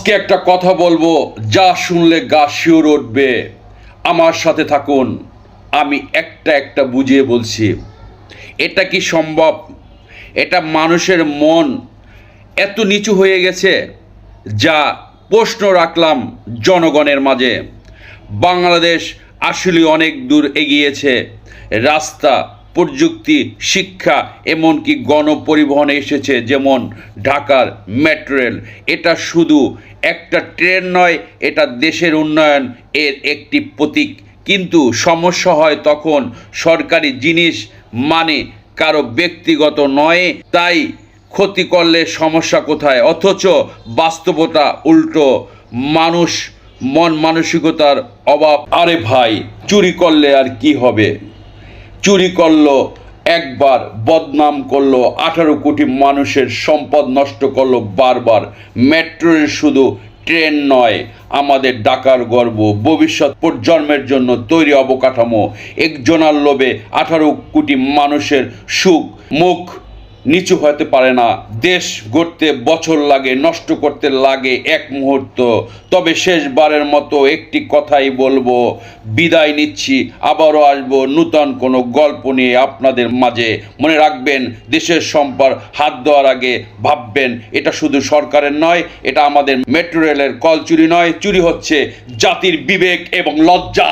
আজকে একটা কথা বলবো, যা শুনলে গা শিউর উঠবে। আমার সাথে থাকুন, আমি একটা একটা বুঝিয়ে বলছি। এটা কি সম্ভব? এটা মানুষের মন এত নিচু হয়ে গেছে, যা প্রশ্ন রাখলাম জনগণের মাঝে। বাংলাদেশ আসলে অনেক দূর এগিয়েছে। রাস্তা, প্রযুক্তি, শিক্ষা, এমনকি গণপরিবহনে এসেছে, যেমন ঢাকার মেট্রো রেল। এটা শুধু একটা ট্রেন নয়, এটা দেশের উন্নয়ন এর একটি প্রতীক। কিন্তু সমস্যা হয় তখন সরকারি জিনিস মানে কারো ব্যক্তিগত নয়, তাই ক্ষতি করলে সমস্যা কোথায়? অথচ বাস্তবতা উল্টো। মানুষ মন মানসিকতার অভাব। আরে ভাই, চুরি করলে আর কি হবে? চুরি করলো একবার, বদনাম করলো 18 কোটি মানুষের সম্পদ নষ্ট করলো বারবার। মেট্রো রেল শুধু ট্রেন নয়, আমাদের ঢাকার গর্ব, ভবিষ্যৎ প্রজন্মের জন্য তৈরি অবকাঠামো। একজনের লোভে 18 কোটি মানুষের সুখ মুখ নিচু হতে পারে না। দেশ গড়তে বছর লাগে, নষ্ট করতে লাগে এক মুহূর্ত। তবে শেষবারের মতো একটি কথাই বলবো, বিদায় নিচ্ছি, আবারও আসবো নূতন কোনো গল্প নিয়ে আপনাদের মাঝে। মনে রাখবেন, দেশের সম্পদ হাত দেওয়ার আগে ভাববেন, এটা শুধু সরকারের নয়, এটা আমাদের মেট্রো রেলের কল চুরি নয়, চুরি হচ্ছে জাতির বিবেক এবং লজ্জা।